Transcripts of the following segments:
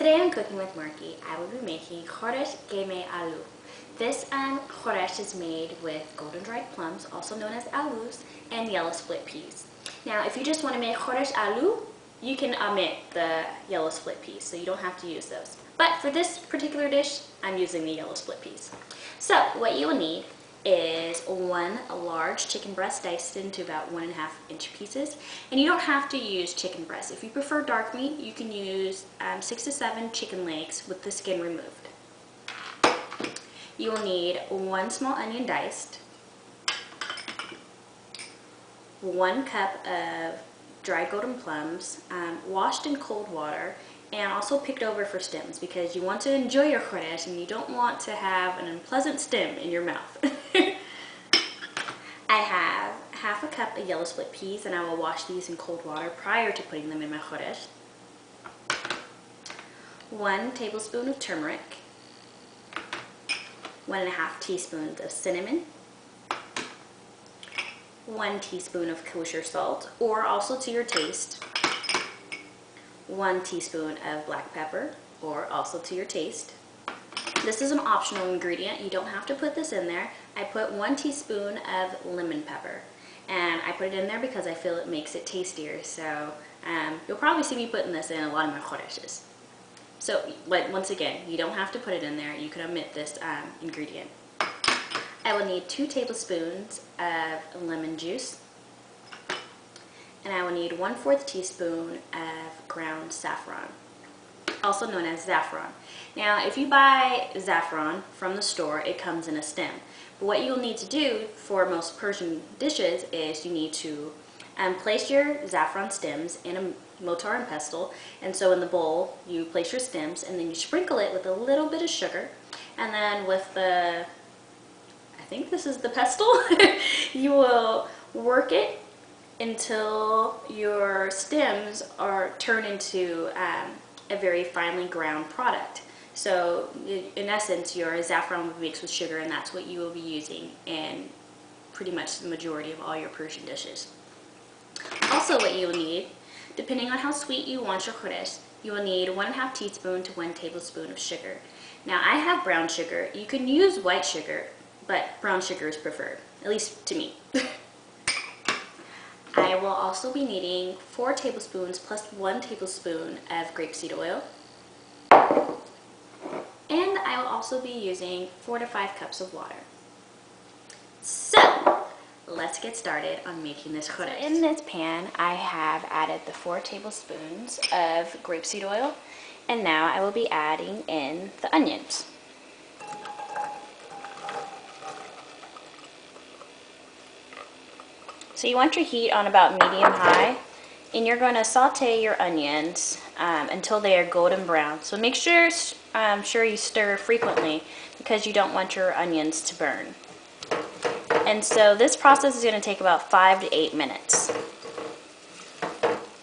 Today on Cooking with Morgh, I will be making Khoresht Qeymeh Aloo. This khoresht is made with golden dried plums, also known as aloos, and yellow split peas. Now, if you just want to make Khoresht Aloo, you can omit the yellow split peas, so you don't have to use those. But for this particular dish, I'm using the yellow split peas. So, what you will need is one large chicken breast diced into about 1.5 inch pieces, and you don't have to use chicken breast. If you prefer dark meat, you can use 6 to 7 chicken legs with the skin removed. You will need 1 small onion diced, 1 cup of dried golden plums, washed in cold water, and also picked over for stems because you want to enjoy your khoresht and you don't want to have an unpleasant stem in your mouth. I have 1/2 cup of yellow split peas, and I will wash these in cold water prior to putting them in my khoresht. 1 tablespoon of turmeric, 1.5 teaspoons of cinnamon, 1 teaspoon of kosher salt, or also to your taste, 1 teaspoon of black pepper, or also to your taste. This is an optional ingredient. You don't have to put this in there. I put 1 teaspoon of lemon pepper, and I put it in there because I feel it makes it tastier. So you'll probably see me putting this in a lot of my khoresht. So once again, you don't have to put it in there. You can omit this ingredient. I will need 2 tablespoons of lemon juice, and I will need 1/4 teaspoon of ground saffron, also known as saffron. Now, if you buy saffron from the store, it comes in a stem. But what you'll need to do for most Persian dishes is you need to place your saffron stems in a mortar and pestle. And so in the bowl, you place your stems, and then you sprinkle it with a little bit of sugar. And then with the, I think this is the pestle, you will work it until your stems are turned into a very finely ground product. So in essence, your saffron will be mixed with sugar, and that's what you will be using in pretty much the majority of all your Persian dishes. Also, what you will need, depending on how sweet you want your khoresht, you will need 1.5 teaspoon to 1 tablespoon of sugar. Now, I have brown sugar. You can use white sugar, but brown sugar is preferred, at least to me. I will also be needing 4 tablespoons plus 1 tablespoon of grapeseed oil. And I will also be using 4 to 5 cups of water. So, let's get started on making this khoresht. So in this pan, I have added the 4 tablespoons of grapeseed oil, and now I will be adding in the onions. So you want your heat on about medium-high, and you're going to saute your onions until they are golden brown. So make sure you stir frequently because you don't want your onions to burn. And so this process is going to take about 5 to 8 minutes.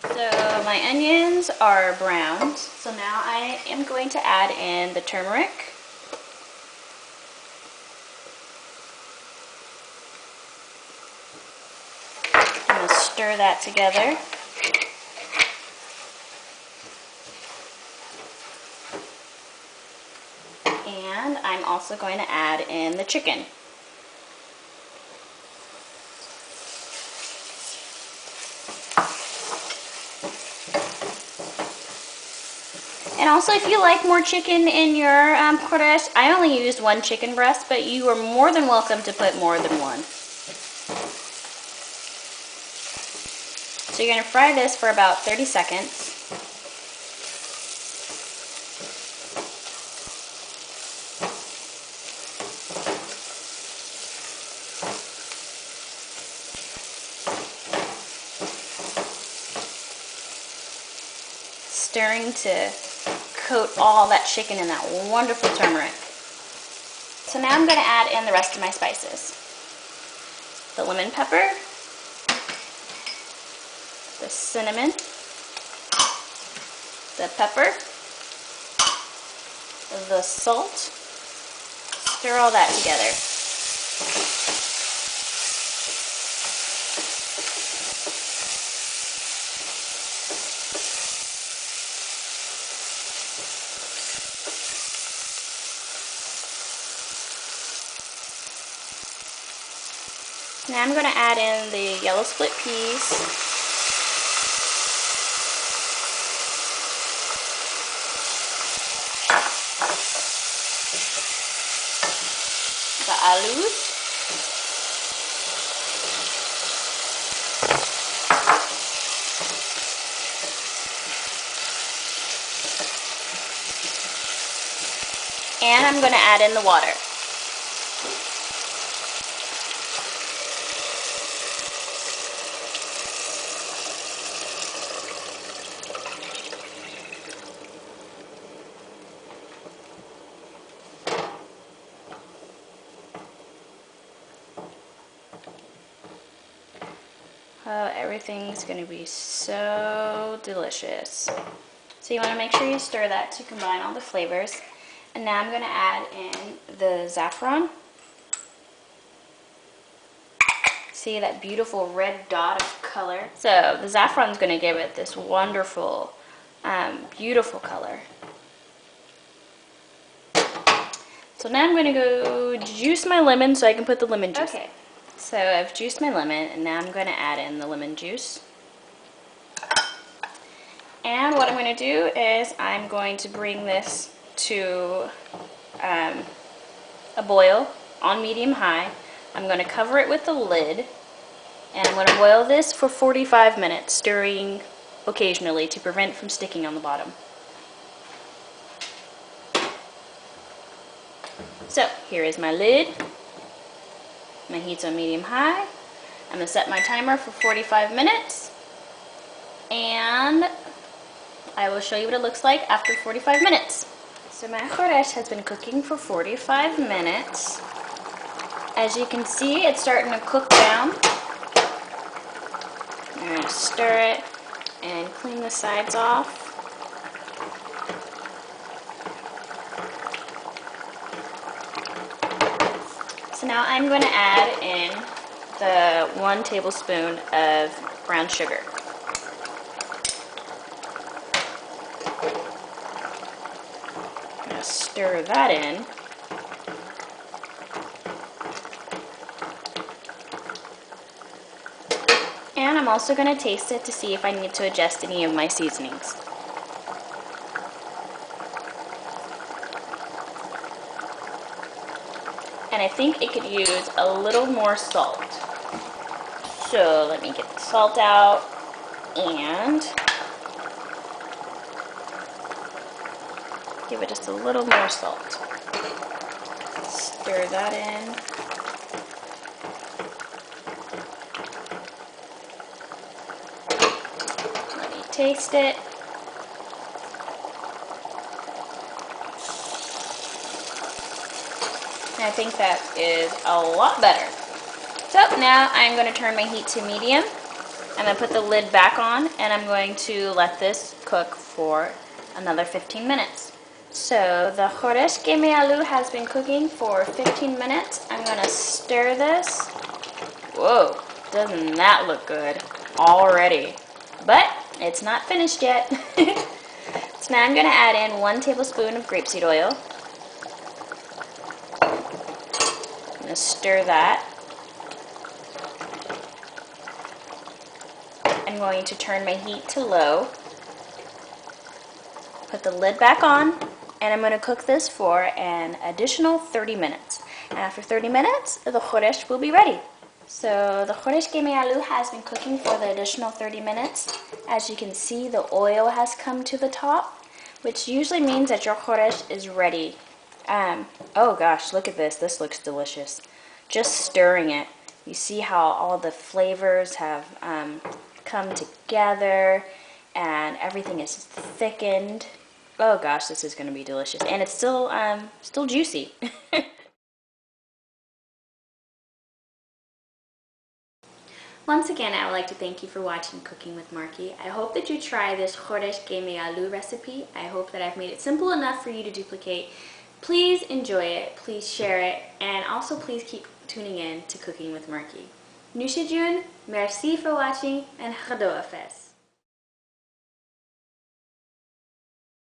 So my onions are browned, so now I am going to add in the turmeric. I'm going to stir that together. And I'm also going to add in the chicken. And also, if you like more chicken in your khoresht, I only used 1 chicken breast, but you are more than welcome to put more than 1. So you're going to fry this for about 30 seconds. Stirring to coat all that chicken in that wonderful turmeric. So now I'm going to add in the rest of my spices. The lemon pepper, the cinnamon, the pepper, the salt. Stir all that together. Now I'm going to add in the yellow split peas. The aloos. And I'm going to add in the water. Oh, everything's going to be so delicious. So you want to make sure you stir that to combine all the flavors. And now I'm going to add in the saffron. See that beautiful red dot of color? So the saffron is going to give it this wonderful, beautiful color. So now I'm going to go juice my lemon so I can put the lemon juice. Okay, so I've juiced my lemon and now I'm going to add in the lemon juice. And what I'm going to do is I'm going to bring this to a boil on medium-high. I'm going to cover it with the lid, and I'm going to boil this for 45 minutes, stirring occasionally to prevent it from sticking on the bottom. So here is my lid. My heat's on medium-high. I'm going to set my timer for 45 minutes, and I will show you what it looks like after 45 minutes. So my khoresht has been cooking for 45 minutes. As you can see, it's starting to cook down. I'm going to stir it and clean the sides off. So now I'm going to add in the 1 tablespoon of brown sugar. I'm going to stir that in. And I'm also going to taste it to see if I need to adjust any of my seasonings. And I think it could use a little more salt. So let me get the salt out and give it just a little more salt. Stir that in. Let me taste it. And I think that is a lot better. So now I'm going to turn my heat to medium. I'm going to put the lid back on and I'm going to let this cook for another 15 minutes. So the Khoresht Qeymeh Aloo has been cooking for 15 minutes. I'm going to stir this. Whoa, doesn't that look good already? But it's not finished yet. So now I'm going to add in 1 tablespoon of grapeseed oil. I'm going to stir that. I'm going to turn my heat to low. Put the lid back on, and I'm going to cook this for an additional 30 minutes. And after 30 minutes, the khoresht will be ready. So the Khoresht Qeymeh Aloo has been cooking for the additional 30 minutes. As you can see, the oil has come to the top, which usually means that your khoresht is ready. Oh gosh, look at this. This looks delicious. Just stirring it, you see how all the flavors have come together and everything is thickened. Oh gosh, this is going to be delicious, and it's still juicy. Once again, I would like to thank you for watching Cooking with Marky. I hope that you try this Khoresht Qeymeh Aloo recipe. I hope that I've made it simple enough for you to duplicate. Please enjoy it, please share it, and also please keep tuning in to Cooking with Marky. Nushijun, merci for watching, and khado afes.